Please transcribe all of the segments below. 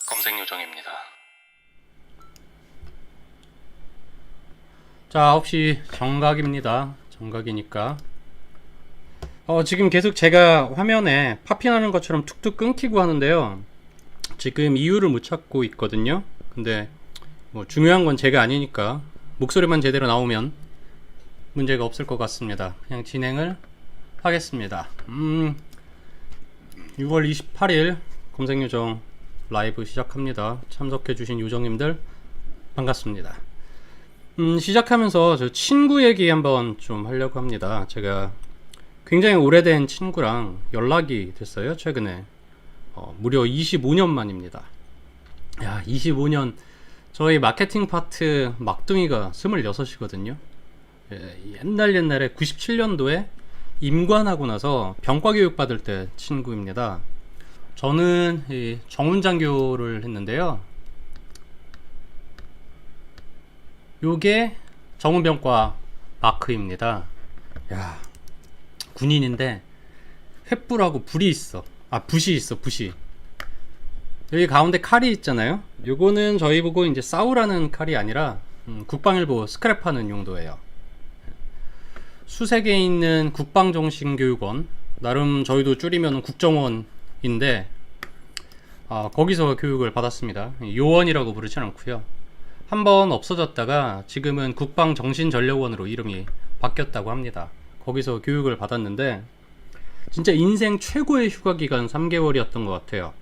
검색 요정입니다. 자, 9시 정각입니다. 정각이니까 지금 계속 제가 화면에 팝핑하는 것처럼 툭툭 끊기고 하는데요. 지금 이유를 못 찾고 있거든요. 근데 뭐 중요한 건 제가 아니니까 목소리만 제대로 나오면 문제가 없을 것 같습니다. 그냥 진행을 하겠습니다. 6월 28일 검색요정 라이브 시작합니다. 참석해주신 요정님들 반갑습니다. 시작하면서 저 친구 얘기 한번 좀 하려고 합니다. 제가 굉장히 오래된 친구랑 연락이 됐어요. 최근에 무려 25년 만입니다. 야, 25년. 저희 마케팅 파트 막둥이가 26이거든요 옛날에 97년도에 임관하고 나서 병과 교육 받을 때 친구입니다. 저는 정운장교를 했는데요. 요게 정운병과 마크입니다. 야, 군인인데 횃불하고 불이 있어. 붓이 있어, 붓이. 여기 가운데 칼이 있잖아요. 요거는 저희 보고 이제 싸우라는 칼이 아니라 국방일보 스크랩하는 용도예요. 수색에 있는 국방정신교육원, 나름 저희도 줄이면 국정원인데 거기서 교육을 받았습니다. 요원이라고 부르진 않고요. 한번 없어졌다가 지금은 국방정신전력원으로 이름이 바뀌었다고 합니다. 거기서 교육을 받았는데 진짜 인생 최고의 휴가기간 3개월이었던 것 같아요.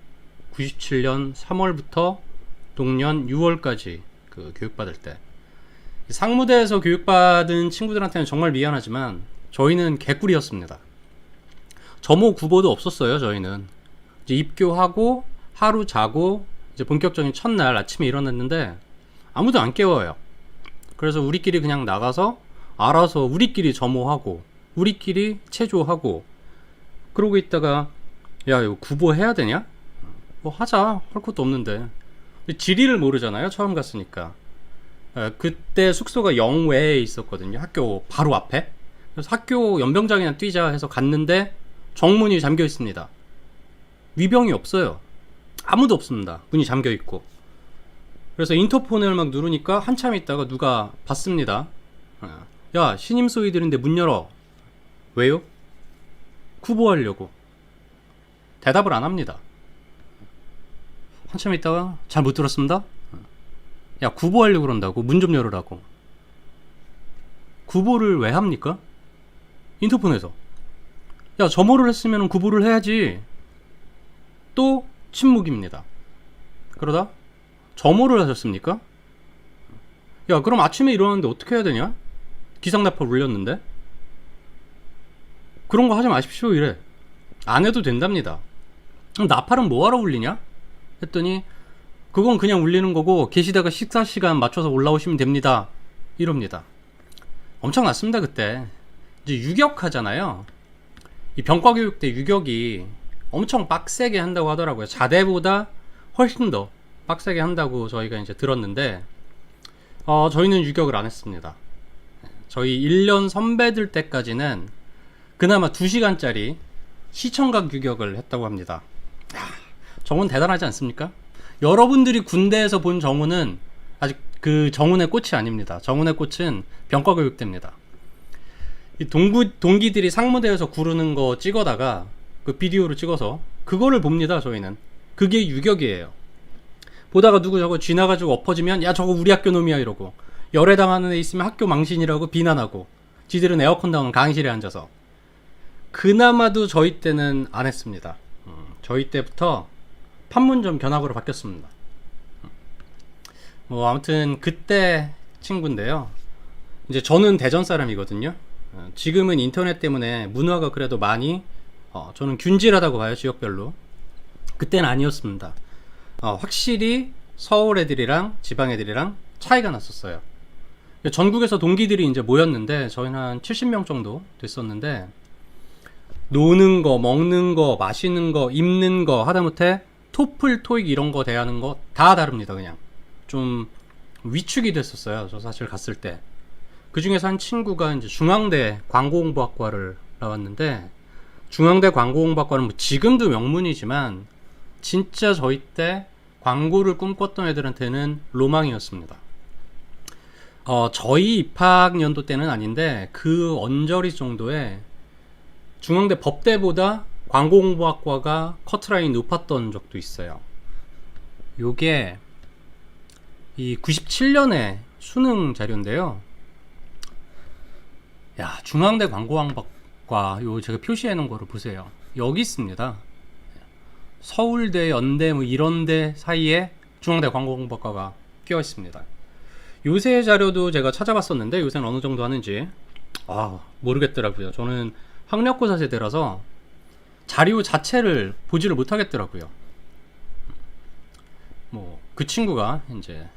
97년 3월부터 동년 6월까지 그 교육받을 때. 상무대에서 교육받은 친구들한테는 정말 미안하지만 저희는 개꿀이었습니다. 점호 구보도 없었어요. 저희는 이제 입교하고 하루 자고 이제 본격적인 첫날 아침에 일어났는데 아무도 안 깨워요. 그래서 우리끼리 그냥 나가서 알아서 우리끼리 점호하고 우리끼리 체조하고 그러고 있다가 야, 이거 구보해야 되냐? 뭐 하자. 할 것도 없는데. 지리를 모르잖아요. 처음 갔으니까. 그때 숙소가 영외에 있었거든요. 학교 바로 앞에. 그래서 학교 연병장이나 뛰자 해서 갔는데 정문이 잠겨 있습니다. 위병이 없어요. 아무도 없습니다. 문이 잠겨 있고. 그래서 인터폰을 막 누르니까 한참 있다가 누가 받습니다. 야, 신임 소위들인데 문 열어. 왜요? 구보하려고. 대답을 안 합니다. 한참 있다가 잘 못 들었습니다. 야, 구보하려고 그런다고. 문 좀 열으라고. 구보를 왜 합니까? 인터폰에서. 야, 점호를 했으면 구보를 해야지. 또 침묵입니다. 그러다 점호를 하셨습니까? 야, 그럼 아침에 일어났는데 어떻게 해야 되냐? 기상나팔 울렸는데? 그런 거 하지 마십시오. 이래. 안 해도 된답니다. 그럼 나팔은 뭐하러 울리냐? 했더니 그건 그냥 울리는 거고 계시다가 식사 시간 맞춰서 올라오시면 됩니다. 이럽니다. 엄청났습니다. 그때 이제 유격하잖아요. 이 병과교육 때 유격이 엄청 빡세게 한다고 하더라고요. 자대보다 훨씬 더 빡세게 한다고 저희가 이제 들었는데 저희는 유격을 안 했습니다. 저희 1년 선배들 때까지는 그나마 2시간짜리 시청각 유격을 했다고 합니다. 정훈 대단하지 않습니까? 여러분들이 군대에서 본 정훈은 아직 그 정훈의 꽃이 아닙니다. 정훈의 꽃은 병과교육대입니다. 이 동기들이 상무대에서 구르는 거 찍어다가 그 비디오로 찍어서 그거를 봅니다. 저희는 그게 유격이에요. 보다가 누구 저거 쥐나가지고 엎어지면 야, 저거 우리 학교 놈이야 이러고, 열애당하는 애 있으면 학교 망신이라고 비난하고, 지들은 에어컨 나오는 강의실에 앉아서. 그나마도 저희 때는 안 했습니다. 저희 때부터 판문점 견학으로 바뀌었습니다. 뭐 아무튼 그때 친구인데요. 이제 저는 대전 사람이거든요. 지금은 인터넷 때문에 문화가 그래도 많이 저는 균질하다고 봐요. 지역별로. 그때는 아니었습니다. 확실히 서울 애들이랑 지방 애들이랑 차이가 났었어요. 전국에서 동기들이 이제 모였는데 저희는 한 70명 정도 됐었는데, 노는 거, 먹는 거, 마시는 거, 입는 거, 하다못해 토플, 토익 이런 거 대하는 거 다 다릅니다. 그냥 좀 위축이 됐었어요. 저 사실 갔을 때. 그 중에서 한 친구가 이제 중앙대 광고홍보학과를 나왔는데, 중앙대 광고홍보학과는 뭐 지금도 명문이지만 진짜 저희 때 광고를 꿈꿨던 애들한테는 로망이었습니다. 저희 입학 연도 때는 아닌데 그 언저리 정도에 중앙대 법대보다 광고공부학과가 커트라인이 높았던 적도 있어요. 요게 이 97년에 수능 자료인데요. 야, 중앙대 광고공부학과 요 제가 표시해 놓은 거를 보세요. 여기 있습니다. 서울대, 연대 뭐 이런 데 사이에 중앙대 광고공부학과가 끼어 있습니다. 요새 자료도 제가 찾아봤었는데 요새는 어느 정도 하는지 모르겠더라고요. 저는 학력고사 세대라서 자료 자체를 보지를 못하겠더라고요. 뭐 그 친구가 이제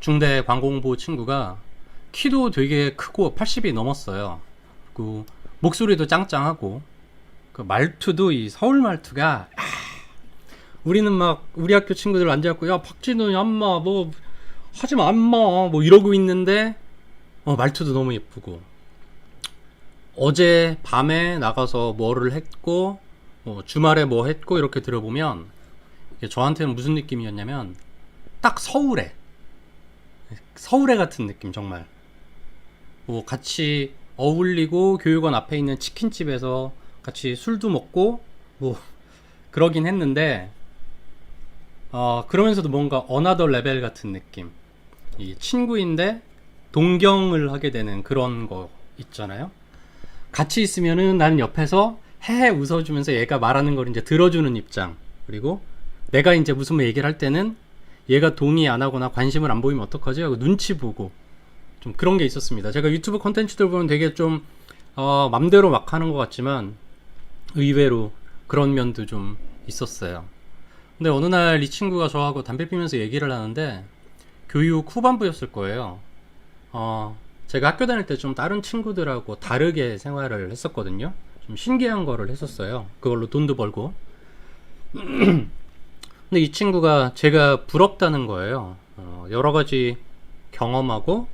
중대 광고공부 친구가 키도 되게 크고 80이 넘었어요. 그리고 목소리도 짱짱하고 그 말투도 이 서울 말투가 우리는 막 우리 학교 친구들 앉아갖고 야 박진우 엄마 뭐 하지마 엄마 뭐 이러고 있는데 말투도 너무 예쁘고 어제 밤에 나가서 뭐를 했고 주말에 뭐 했고 이렇게 들어보면 이게 저한테는 무슨 느낌이었냐면 딱 서울에 같은 느낌. 정말 뭐 같이 어울리고 교육원 앞에 있는 치킨집에서 같이 술도 먹고 뭐 그러긴 했는데 그러면서도 뭔가 어나더 레벨 같은 느낌. 이 친구인데 동경을 하게 되는 그런 거 있잖아요. 같이 있으면은 나는 옆에서 헤헤 웃어주면서 얘가 말하는 걸 이제 들어주는 입장. 그리고 내가 이제 무슨 얘기를 할 때는 얘가 동의 안 하거나 관심을 안 보이면 어떡하지? 하고 눈치 보고 좀 그런 게 있었습니다. 제가 유튜브 콘텐츠들 보면 되게 좀 맘대로 막 하는 것 같지만 의외로 그런 면도 좀 있었어요. 근데 어느 날 이 친구가 저하고 담배 피면서 얘기를 하는데 교육 후반부였을 거예요. 제가 학교 다닐 때 좀 다른 친구들하고 다르게 생활을 했었거든요. 좀 신기한 거를 했었어요. 그걸로 돈도 벌고. 근데 이 친구가 제가 부럽다는 거예요. 여러 가지 경험하고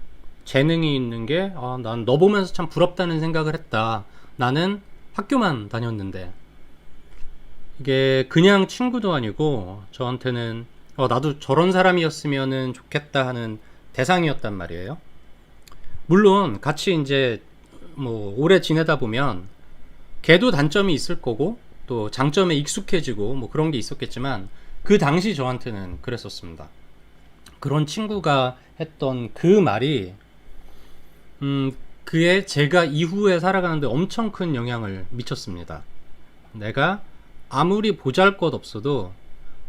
재능이 있는 게 난 너 보면서 참 부럽다는 생각을 했다. 나는 학교만 다녔는데 이게 그냥 친구도 아니고 저한테는 나도 저런 사람이었으면 좋겠다 하는 대상이었단 말이에요. 물론 같이 이제 뭐 오래 지내다 보면 걔도 단점이 있을 거고 또 장점에 익숙해지고 뭐 그런 게 있었겠지만 그 당시 저한테는 그랬었습니다. 그런 친구가 했던 그 말이 그의 제가 이후에 살아가는데 엄청 큰 영향을 미쳤습니다. 내가 아무리 보잘것없어도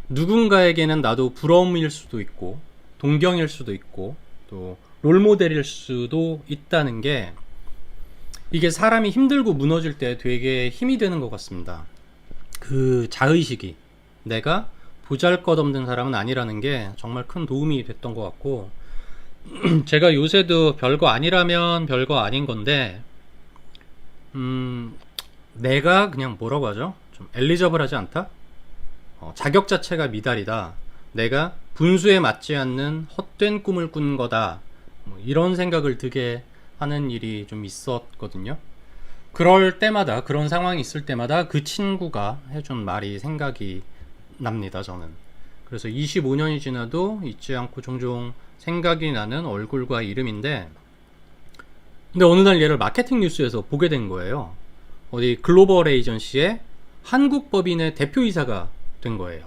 누군가에게는 나도 부러움일 수도 있고 동경일 수도 있고 또 롤모델일 수도 있다는 게 이게 사람이 힘들고 무너질 때 되게 힘이 되는 것 같습니다. 그 자의식이 내가 보잘것없는 사람은 아니라는 게 정말 큰 도움이 됐던 것 같고 제가 요새도 별거 아니라면 별거 아닌 건데 내가 그냥 뭐라고 하죠? 좀 엘리저블하지 않다? 자격 자체가 미달이다. 내가 분수에 맞지 않는 헛된 꿈을 꾼 거다. 뭐 이런 생각을 들게 하는 일이 좀 있었거든요. 그럴 때마다 그런 상황이 있을 때마다 그 친구가 해준 말이 생각이 납니다. 저는 그래서 25년이 지나도 잊지 않고 종종 생각이 나는 얼굴과 이름인데 근데 어느 날 얘를 마케팅 뉴스에서 보게 된 거예요. 어디 글로벌 에이전시의 한국 법인의 대표이사가 된 거예요.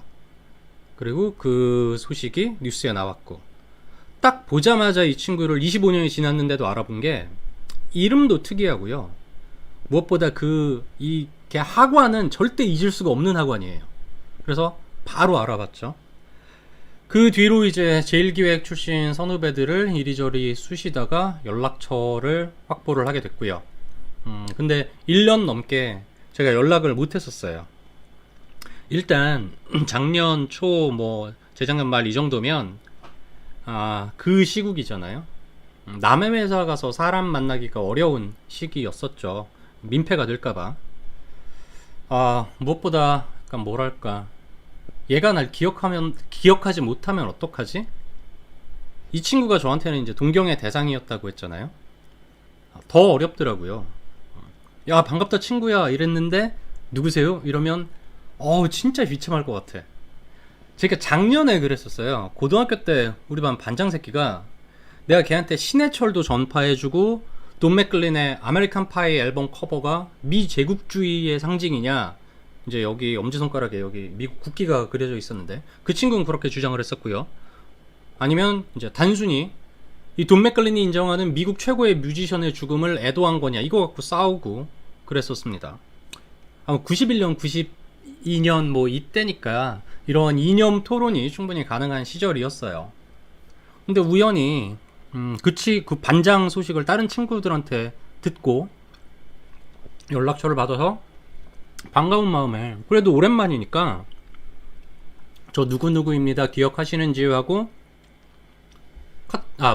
그리고 그 소식이 뉴스에 나왔고 딱 보자마자 이 친구를 25년이 지났는데도 알아본 게 이름도 특이하고요. 무엇보다 이 학과는 절대 잊을 수가 없는 학원이에요. 그래서 바로 알아봤죠. 그 뒤로 이제 제일기획 출신 선후배들을 이리저리 쑤시다가 연락처를 확보를 하게 됐고요. 근데 1년 넘게 제가 연락을 못 했었어요. 일단 작년 초 재작년 말 이 정도면 그 시국이잖아요. 남의 회사 가서 사람 만나기가 어려운 시기였었죠. 민폐가 될까봐. 무엇보다 약간 뭐랄까 얘가 날 기억하지 못하면 어떡하지? 이 친구가 저한테는 이제 동경의 대상이었다고 했잖아요. 더 어렵더라고요. 야 반갑다 친구야 이랬는데 누구세요? 이러면 진짜 비참할 것 같아. 제가 작년에 그랬었어요. 고등학교 때 우리 반 반장 새끼가 내가 걔한테 신해철도 전파해주고 돈 맥클린의 아메리칸 파이 앨범 커버가 미제국주의의 상징이냐, 이제 여기 엄지손가락에 여기 미국 국기가 그려져 있었는데 그 친구는 그렇게 주장을 했었고요. 아니면 이제 단순히 이 돈 맥클린이 인정하는 미국 최고의 뮤지션의 죽음을 애도한 거냐, 이거 갖고 싸우고 그랬었습니다. 아마 91년, 92년 뭐 이때니까 이런 이념 토론이 충분히 가능한 시절이었어요. 근데 우연히 그 반장 소식을 다른 친구들한테 듣고 연락처를 받아서 반가운 마음에, 그래도 오랜만이니까 저 누구누구입니다 기억하시는지 하고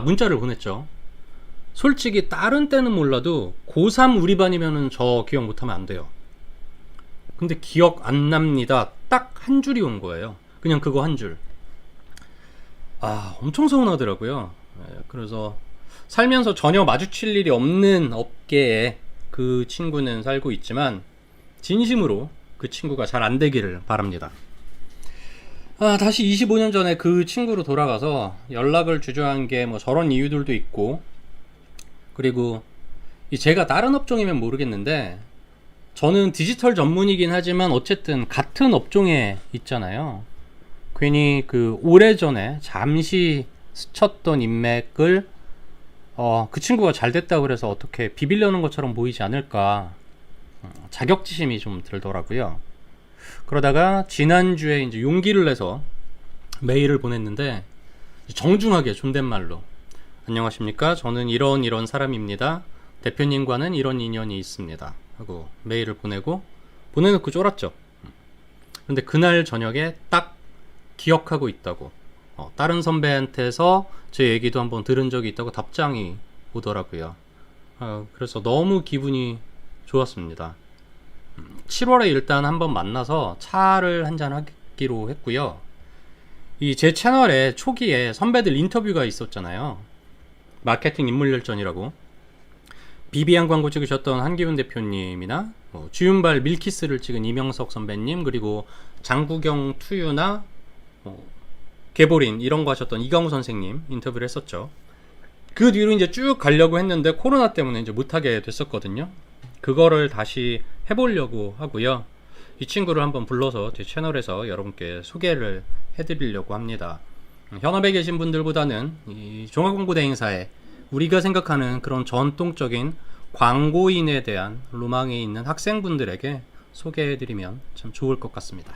문자를 보냈죠. 솔직히 다른 때는 몰라도 고3 우리 반이면은 저 기억 못하면 안 돼요. 근데 기억 안 납니다. 딱 한 줄이 온 거예요. 그냥 그거 한 줄. 엄청 서운하더라고요. 그래서 살면서 전혀 마주칠 일이 없는 업계에 그 친구는 살고 있지만 진심으로 그 친구가 잘 안 되기를 바랍니다. 다시 25년 전에 그 친구로 돌아가서 연락을 주저한 게 뭐 저런 이유들도 있고, 그리고 제가 다른 업종이면 모르겠는데 저는 디지털 전문이긴 하지만 어쨌든 같은 업종에 있잖아요. 괜히 그 오래전에 잠시 스쳤던 인맥을 그 친구가 잘 됐다고 그래서 어떻게 비비려는 것처럼 보이지 않을까, 자격지심이 좀 들더라고요. 그러다가 지난주에 이제 용기를 내서 메일을 보냈는데 정중하게 존댓말로 안녕하십니까, 저는 이런 사람입니다, 대표님과는 이런 인연이 있습니다 하고 메일을 보내놓고 쫄았죠. 근데 그날 저녁에 딱 기억하고 있다고, 다른 선배한테서 제 얘기도 한번 들은 적이 있다고 답장이 오더라고요. 그래서 너무 기분이 좋았습니다. 7월에 일단 한번 만나서 차를 한잔 하기로 했고요. 제 채널에 초기에 선배들 인터뷰가 있었잖아요. 마케팅 인물열전이라고. 비비안 광고 찍으셨던 한기훈 대표님이나 주윤발 밀키스를 찍은 이명석 선배님, 그리고 장구경 투유나 개보린 이런 거 하셨던 이강우 선생님 인터뷰를 했었죠. 그 뒤로 이제 쭉 가려고 했는데 코로나 때문에 이제 못하게 됐었거든요. 그거를 다시 해보려고 하고요. 이 친구를 한번 불러서 제 채널에서 여러분께 소개를 해드리려고 합니다. 현업에 계신 분들보다는 이 종합공고대 행사에 우리가 생각하는 그런 전통적인 광고인에 대한 로망이 있는 학생분들에게 소개해드리면 참 좋을 것 같습니다.